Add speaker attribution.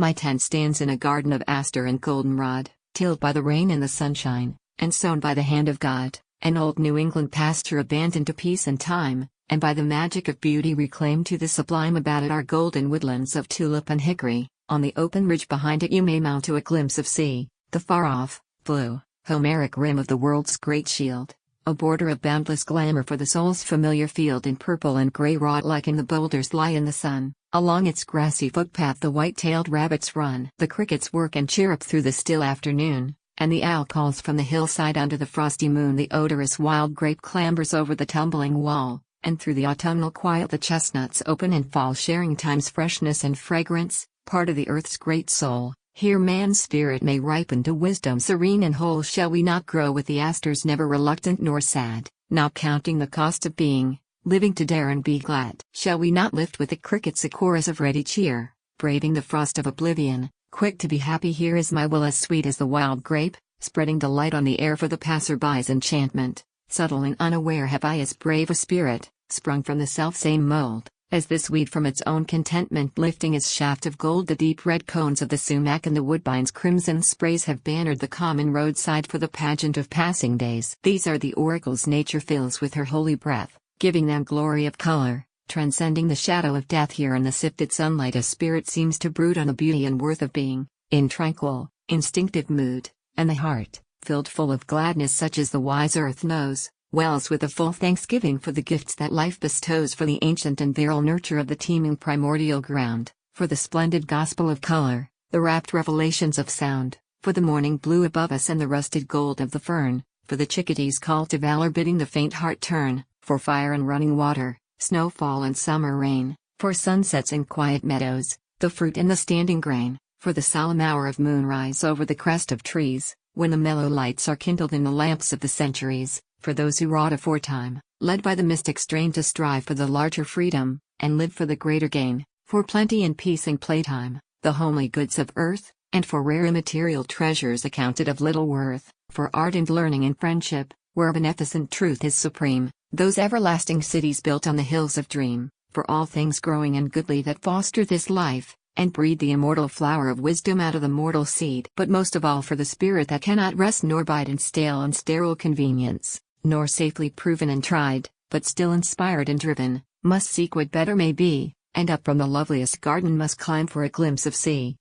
Speaker 1: My tent stands in a garden of aster and goldenrod, tilled by the rain and the sunshine, and sown by the hand of God, an old New England pasture abandoned to peace and time, and by the magic of beauty reclaimed to the sublime. About it are golden woodlands of tulip and hickory. On the open ridge behind it you may mount to a glimpse of sea, the far-off, blue, Homeric rim of the world's great shield, a border of boundless glamour for the soul's familiar field. In purple and gray wrought like in the boulders lie in the sun, along its grassy footpath the white-tailed rabbits run. The crickets work and chirrup through the still afternoon, and the owl calls from the hillside under the frosty moon. The odorous wild grape clambers over the tumbling wall, and through the autumnal quiet the chestnuts open and fall, sharing time's freshness and fragrance, part of the earth's great soul. Here man's spirit may ripen to wisdom serene and whole. Shall we not grow with the asters, never reluctant nor sad, not counting the cost of being, living to dare and be glad? Shall we not lift with the crickets a chorus of ready cheer, braving the frost of oblivion, quick to be happy? Here is my will as sweet as the wild grape, spreading delight on the air for the passer-by's enchantment. Subtle and unaware have I as brave a spirit, sprung from the self-same mold, as this weed from its own contentment, lifting its shaft of gold. The deep red cones of the sumac and the woodbine's crimson sprays have bannered the common roadside for the pageant of passing days. These are the oracles nature fills with her holy breath, giving them glory of color, transcending the shadow of death. Here in the sifted sunlight a spirit seems to brood on the beauty and worth of being, in tranquil, instinctive mood, and the heart, filled full of gladness such as the wise earth knows, wells with a full thanksgiving for the gifts that life bestows, for the ancient and virile nurture of the teeming primordial ground, for the splendid gospel of color, the rapt revelations of sound, for the morning blue above us and the rusted gold of the fern, for the chickadee's call to valor bidding the faint heart turn, for fire and running water, snowfall and summer rain, for sunsets and quiet meadows, the fruit and the standing grain, for the solemn hour of moonrise over the crest of trees, when the mellow lights are kindled in the lamps of the centuries, for those who wrought aforetime, led by the mystic strain to strive for the larger freedom, and live for the greater gain, for plenty and peace and playtime, the homely goods of earth, and for rare immaterial treasures accounted of little worth, for art and learning and friendship, where beneficent truth is supreme, those everlasting cities built on the hills of dream, for all things growing and goodly that foster this life, and breed the immortal flower of wisdom out of the mortal seed. But most of all for the spirit that cannot rest nor bide in stale and sterile convenience, nor safely proven and tried, but still inspired and driven, must seek what better may be, and up from the loveliest garden must climb for a glimpse of sea,